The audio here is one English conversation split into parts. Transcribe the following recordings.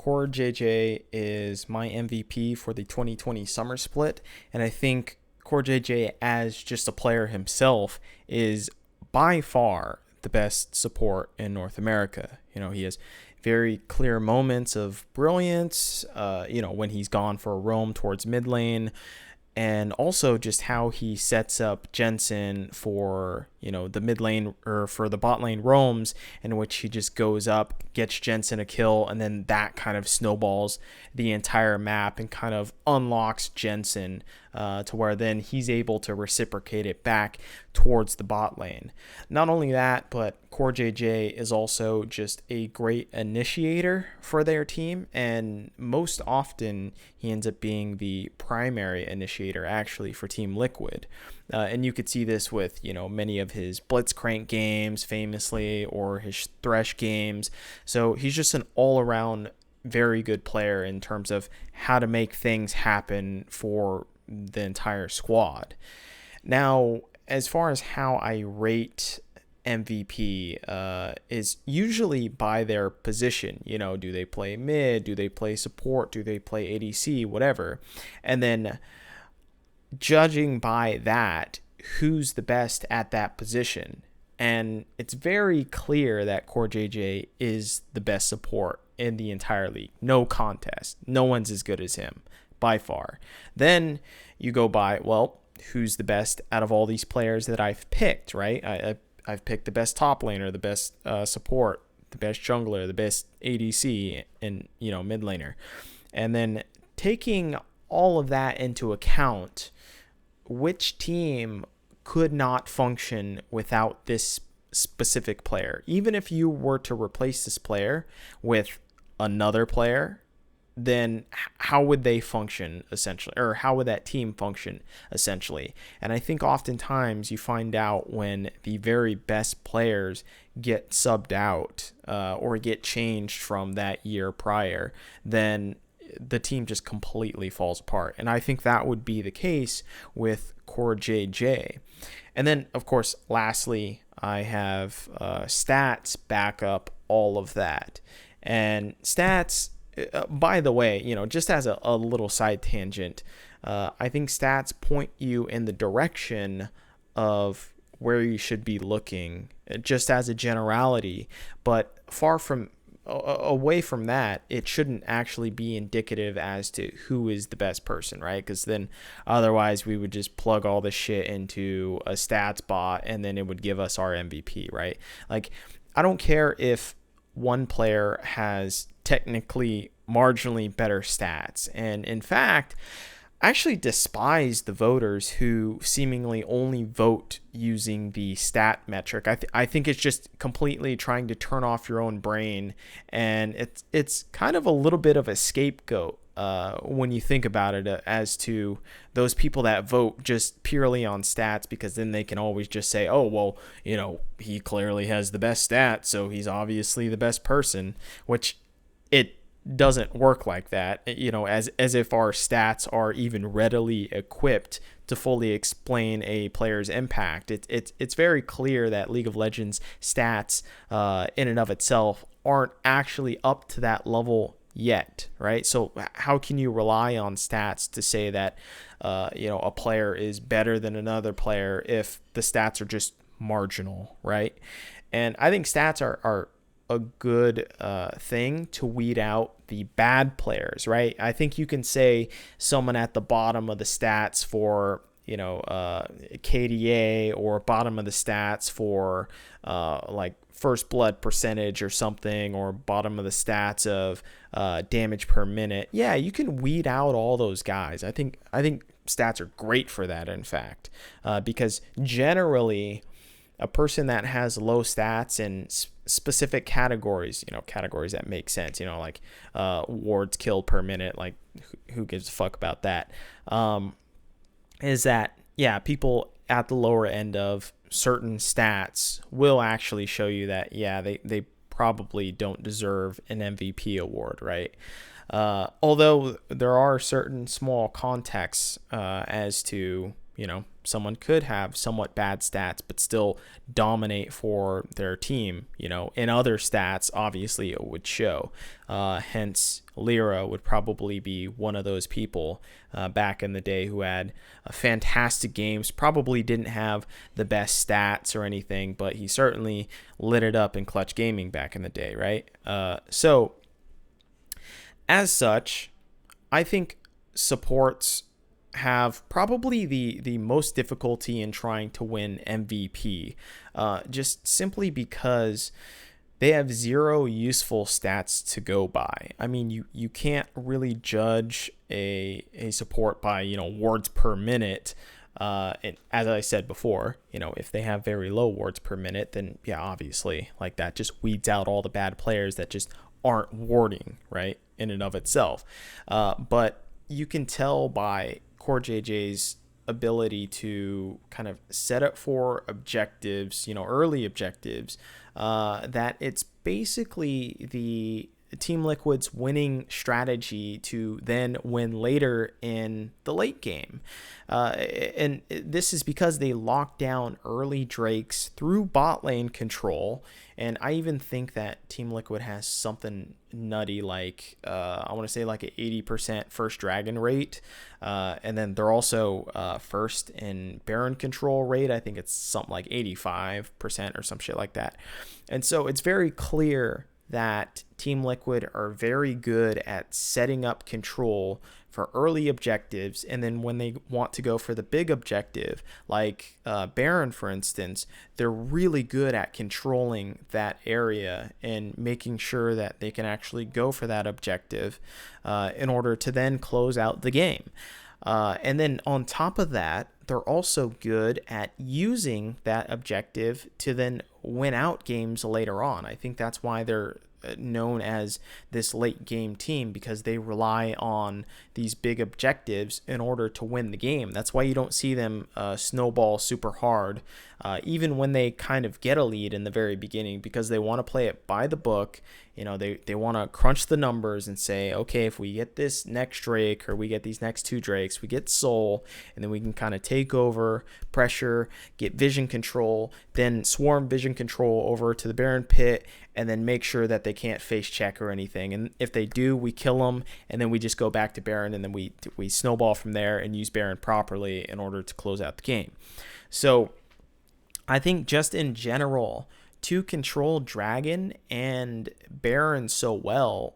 CoreJJ is my MVP for the 2020 summer split, and I think CoreJJ, as just a player himself, is by far the best support in North America. He has very clear moments of brilliance, when he's gone for a roam towards mid lane, and also just how he sets up Jensen for, the mid lane or for the bot lane roams, in which he just goes up, gets Jensen a kill, and then that kind of snowballs the entire map and kind of unlocks Jensen to where then he's able to reciprocate it back towards the bot lane. Not only that, but CoreJJ is also just a great initiator for their team, and most often he ends up being the primary initiator actually for Team Liquid. And you could see this with, many of his Blitzcrank games famously, or his Thresh games. So he's just an all-around very good player in terms of how to make things happen for the entire squad. Now, as far as how I rate MVP is usually by their position. Do they play mid? Do they play support? Do they play ADC? Whatever. And then judging by that, who's the best at that position. And it's very clear that CoreJJ is the best support in the entire league. No contest. No one's as good as him by far. Then you go by, well, who's the best out of all these players that I've picked, right? I've picked the best top laner, the best support, the best jungler, the best ADC, and mid laner. And then taking all of that into account, which team could not function without this specific player? Even if you were to replace this player with another player, then how would they function essentially, or how would that team function essentially? And I think oftentimes you find out when the very best players get subbed out or get changed from that year prior, then the team just completely falls apart. And I think that would be the case with CoreJJ. And then, of course, lastly, I have stats back up all of that. And stats, by the way, just as a little side tangent, I think stats point you in the direction of where you should be looking, just as a generality. But away from that, it shouldn't actually be indicative as to who is the best person, right? Because then otherwise we would just plug all this shit into a stats bot and then it would give us our MVP, right? Like, I don't care if one player has technically marginally better stats. And in fact, I actually despise the voters who seemingly only vote using the stat metric. I think it's just completely trying to turn off your own brain, and it's kind of a little bit of a scapegoat when you think about it, as to those people that vote just purely on stats, because then they can always just say, oh, well, he clearly has the best stats, so he's obviously the best person, which it doesn't work like that, as if our stats are even readily equipped to fully explain a player's impact. It's very clear that League of Legends stats in and of itself aren't actually up to that level yet, right? So how can you rely on stats to say that a player is better than another player if the stats are just marginal, right? And I think stats are a good thing to weed out the bad players, right? I think you can say someone at the bottom of the stats for KDA, or bottom of the stats for like first blood percentage or something, or bottom of the stats of damage per minute. Yeah, you can weed out all those guys. I think stats are great for that, in fact, because generally a person that has low stats in specific categories, categories that make sense, like wards killed per minute, like who gives a fuck about that, is that, yeah, people at the lower end of certain stats will actually show you that, yeah, they probably don't deserve an MVP award, right? Although there are certain small contexts as to Someone could have somewhat bad stats, but still dominate for their team. In other stats, obviously it would show. Hence, Lyra would probably be one of those people back in the day who had fantastic games, probably didn't have the best stats or anything, but he certainly lit it up in clutch gaming back in the day, right? So, as such, I think supports have probably the most difficulty in trying to win MVP, just simply because they have zero useful stats to go by. I mean, you can't really judge a support by, wards per minute. And as I said before, if they have very low wards per minute, then yeah, obviously, like, that just weeds out all the bad players that just aren't warding, right, in and of itself. But you can tell by CoreJJ's ability to kind of set up for objectives, early objectives, that it's basically the Team Liquid's winning strategy to then win later in the late game. And this is because they lock down early Drakes through bot lane control. And I even think that Team Liquid has something nutty like, I want to say like an 80% first dragon rate. And then they're also first in Baron control rate. I think it's something like 85% or some shit like that. And so it's very clear that Team Liquid are very good at setting up control for early objectives, and then when they want to go for the big objective, like Baron, for instance, they're really good at controlling that area and making sure that they can actually go for that objective in order to then close out the game. And then on top of that, they're also good at using that objective to then win out games later on. I think that's why they're known as this late game team, because they rely on these big objectives in order to win the game. That's why you don't see them snowball super hard, even when they kind of get a lead in the very beginning, because they want to play it by the book. They want to crunch the numbers and say, okay, if we get this next Drake or we get these next two Drakes, we get Soul, and then we can kind of take over, pressure, get vision control, then swarm vision control over to the Baron pit, and then make sure that they can't face check or anything. And if they do, we kill them, and then we just go back to Baron, and then we snowball from there and use Baron properly in order to close out the game. So I think just in general, to control Dragon and Baron so well,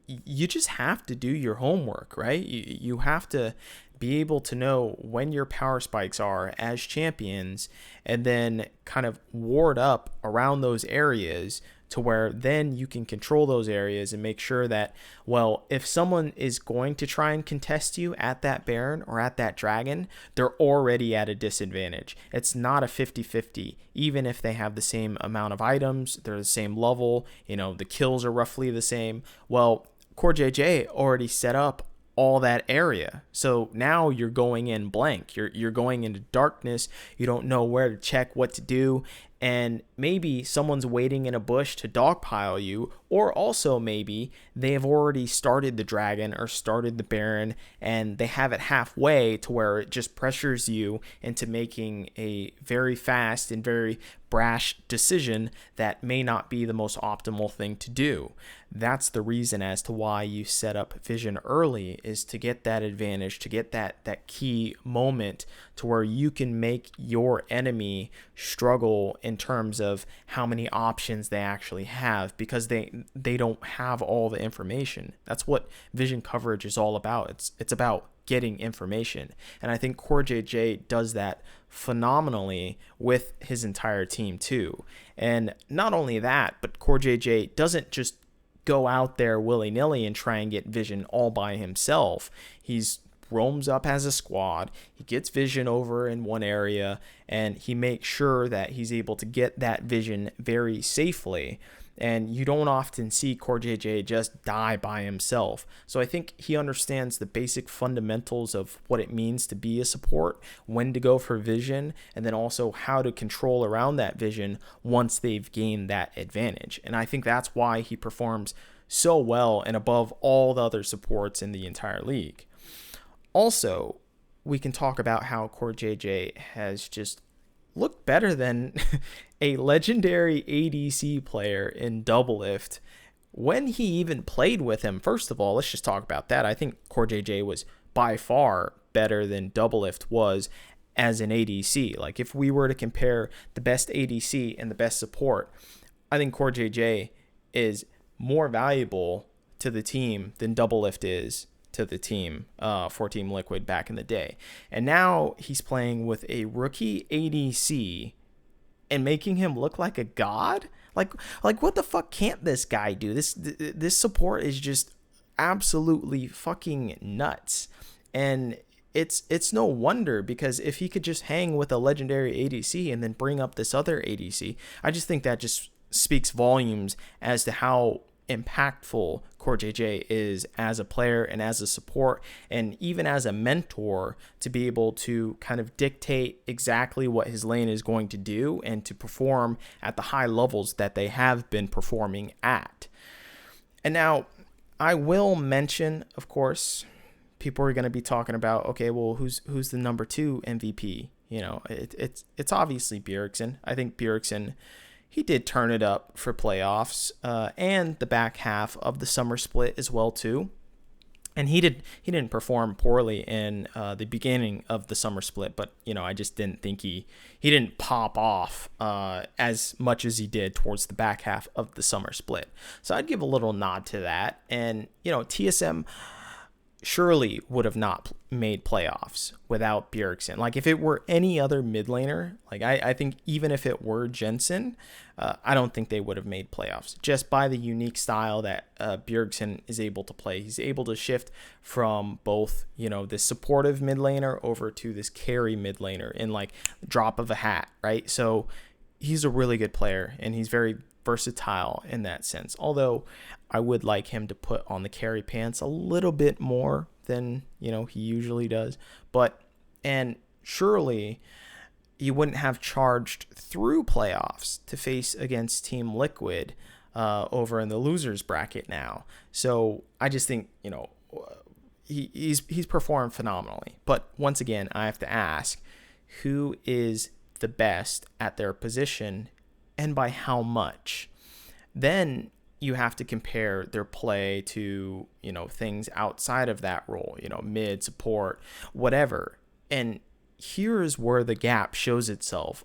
you just have to do your homework, right? You have to be able to know when your power spikes are as champions, and then kind of ward up around those areas to where then you can control those areas and make sure that, well, if someone is going to try and contest you at that Baron or at that Dragon, they're already at a disadvantage. It's not a 50-50. Even if they have the same amount of items, they're the same level, the kills are roughly the same. Well, CoreJJ already set up all that area. So now you're going in blank. You're going into darkness. You don't know where to check, what to do. And maybe someone's waiting in a bush to dogpile you, or also maybe they have already started the Dragon or started the Baron, and they have it halfway to where it just pressures you into making a very fast and very brash decision that may not be the most optimal thing to do. That's the reason as to why you set up vision early, is to get that advantage, to get that key moment to where you can make your enemy struggle in terms of how many options they actually have, because they don't have all the information. That's what vision coverage is all about. It's about getting information. And I think CoreJJ does that phenomenally with his entire team too. And not only that, but CoreJJ doesn't just go out there willy-nilly and try and get vision all by himself. He's roams up as a squad, he gets vision over in one area, and he makes sure that he's able to get that vision very safely. And you don't often see CoreJJ just die by himself. So I think he understands the basic fundamentals of what it means to be a support, when to go for vision, and then also how to control around that vision once they've gained that advantage. And I think that's why he performs so well and above all the other supports in the entire league. Also, we can talk about how CoreJJ has just looked better than a legendary ADC player in Doublelift when he even played with him. First of all, let's just talk about that. I think CoreJJ was by far better than Doublelift was as an ADC. Like, if we were to compare the best ADC and the best support, I think CoreJJ is more valuable to the team than Doublelift is to the team for Team Liquid back in the day. And now he's playing with a rookie ADC and making him look like a god. Like what the fuck can't this guy do? This support is just absolutely fucking nuts. And it's no wonder, because if he could just hang with a legendary ADC and then bring up this other ADC, I just think that just speaks volumes as to how impactful CoreJJ is as a player and as a support, and even as a mentor, to be able to kind of dictate exactly what his lane is going to do and to perform at the high levels that they have been performing at. And now I will mention, of course, people are going to be talking about, okay, well, who's the number 2 MVP? You know, it's obviously Bjergsen. I think Bjergsen, he did turn it up for playoffs and the back half of the summer split as well too. And he didn't perform poorly in the beginning of the summer split, but you know, I just didn't think he didn't pop off as much as he did towards the back half of the summer split. So I'd give a little nod to that. And you know, TSM surely would have not made playoffs without Bjergsen. Like, if it were any other mid laner, like I think even if it were Jensen, I don't think they would have made playoffs, just by the unique style that Bjergsen is able to play. He's able to shift from both, you know, this supportive mid laner over to this carry mid laner in like drop of a hat, right? So he's a really good player, and he's very versatile in that sense. Although I would like him to put on the carry pants a little bit more than, you know, he usually does. And surely you wouldn't have charged through playoffs to face against Team Liquid over in the losers bracket now. So I just think, you know, he's performed phenomenally. But once again, I have to ask, who is the best at their position, and by how much? Then you have to compare their play to, you know, things outside of that role, you know, mid, support, whatever. And here's where the gap shows itself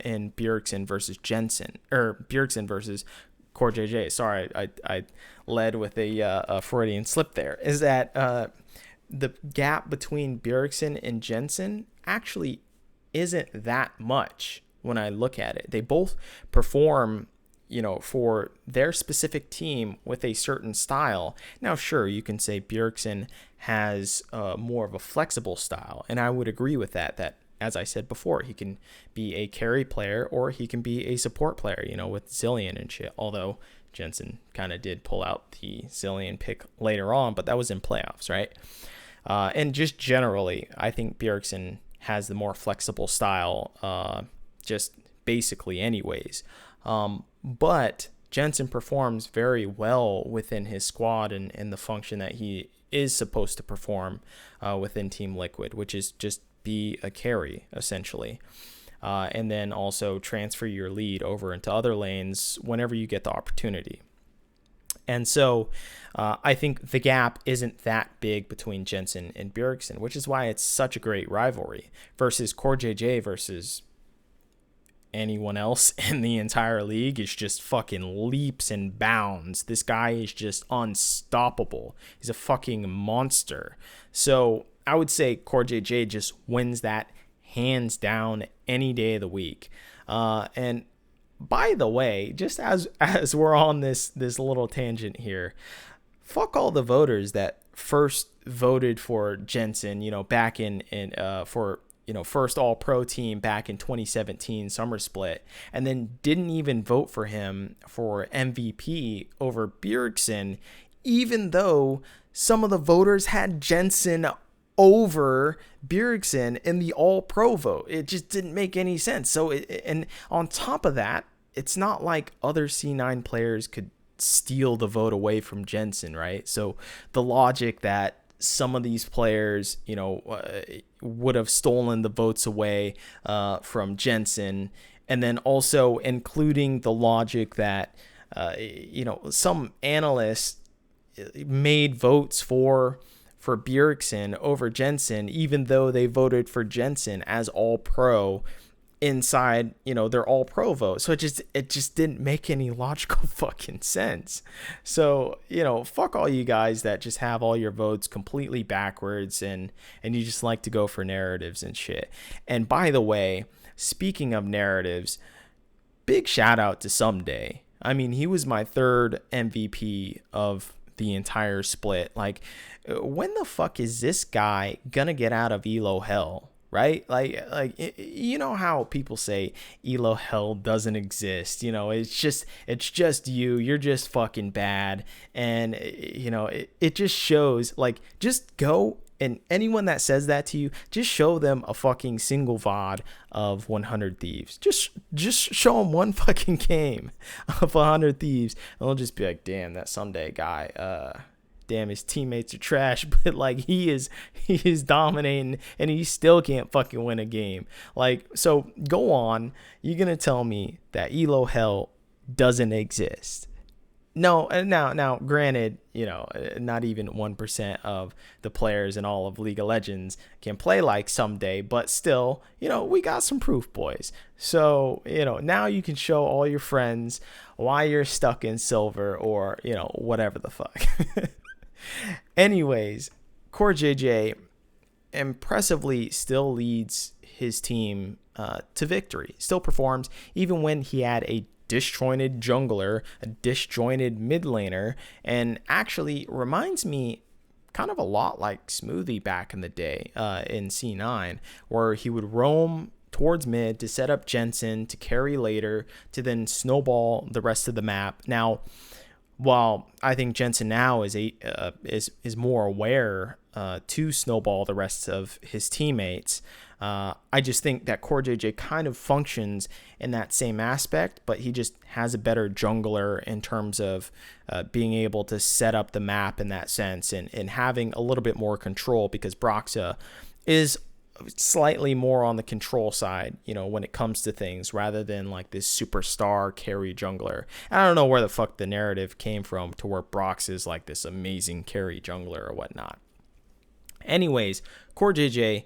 in Bjergsen versus Jensen, or Bjergsen versus CoreJJ. Sorry, I led with a Freudian slip there. Is that the gap between Bjergsen and Jensen actually isn't that much when I look at it. They both perform, you know, for their specific team with a certain style. Now, sure, you can say Bjergsen has more of a flexible style, and I would agree with that, as I said before, he can be a carry player or he can be a support player, you know, with Zilean and shit. Although Jensen kind of did pull out the Zilean pick later on, but that was in playoffs, right? And just generally, I think Bjergsen has the more flexible style, just basically anyways. But Jensen performs very well within his squad and the function that he is supposed to perform within Team Liquid, which is just be a carry, essentially. And then also transfer your lead over into other lanes whenever you get the opportunity. And so I think the gap isn't that big between Jensen and Bjergsen, which is why it's such a great rivalry, versus CoreJJ versus anyone else in the entire league is just fucking leaps and bounds. This guy is just unstoppable. He's a fucking monster. So I would say CoreJJ just wins that hands down any day of the week. And by the way, just as we're on this little tangent here, fuck all the voters that first voted for Jensen, you know, back in for, you know, first all-pro team back in 2017 summer split, and then didn't even vote for him for MVP over Bjergsen, even though some of the voters had Jensen over Bjergsen in the all-pro vote. It just didn't make any sense. So, and on top of that, it's not like other C9 players could steal the vote away from Jensen, right? So the logic that some of these players, would have stolen the votes away from Jensen. And then also including the logic that, some analysts made votes for Bjergsen over Jensen, even though they voted for Jensen as all pro inside, their all pro vote. So it just didn't make any logical fucking sense. So, fuck all you guys that just have all your votes completely backwards and you just like to go for narratives and shit. And by the way, speaking of narratives, big shout out to Ssumday. I mean, he was my third MVP of the entire split. Like, when the fuck is this guy gonna get out of Elo hell? Right? Like, how people say Elo hell doesn't exist. It's just you. You're just fucking bad. And, it just shows, like, just go. And anyone that says that to you, just show them a fucking single VOD of 100 Thieves. Just show them one fucking game of 100 Thieves. And they'll just be like, damn, that Ssumday guy, damn, his teammates are trash, but like he is dominating and he still can't fucking win a game. Like, so go on. You're going to tell me that Elo hell doesn't exist. No, now, granted, not even 1% of the players in all of League of Legends can play like Ssumday, but still, we got some proof, boys. So, now you can show all your friends why you're stuck in silver or, whatever the fuck. Anyways, CoreJJ impressively still leads his team to victory, still performs even when he had a disjointed jungler, a disjointed mid laner, and actually reminds me kind of a lot like Ssumday back in the day in C9, where he would roam towards mid to set up Jensen to carry later to then snowball the rest of the map. Now, while I think Jensen now is more aware to snowball the rest of his teammates, I just think that CoreJJ kind of functions in that same aspect, but he just has a better jungler in terms of being able to set up the map in that sense and having a little bit more control, because Broxa is slightly more on the control side, when it comes to things, rather than like this superstar carry jungler. I don't know where the fuck the narrative came from to where Brox is like this amazing carry jungler or whatnot. Anyways, CoreJJ,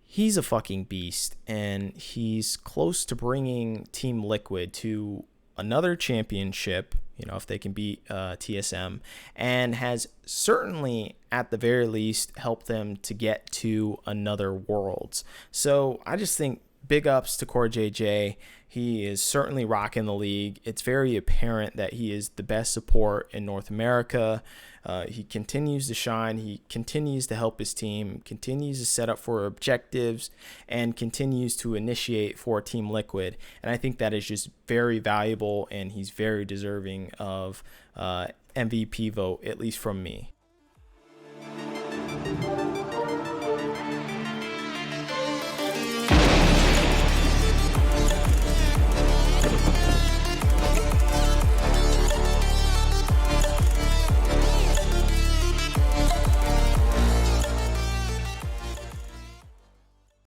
he's a fucking beast, and he's close to bringing Team Liquid to another championship, if they can beat TSM, and has certainly, at the very least, helped them to get to another Worlds. So I just think big ups to CoreJJ. He is certainly rocking the league. It's very apparent that he is the best support in North America. He continues to shine. He continues to help his team, continues to set up for objectives, and continues to initiate for Team Liquid. And I think that is just very valuable, and he's very deserving of MVP vote, at least from me.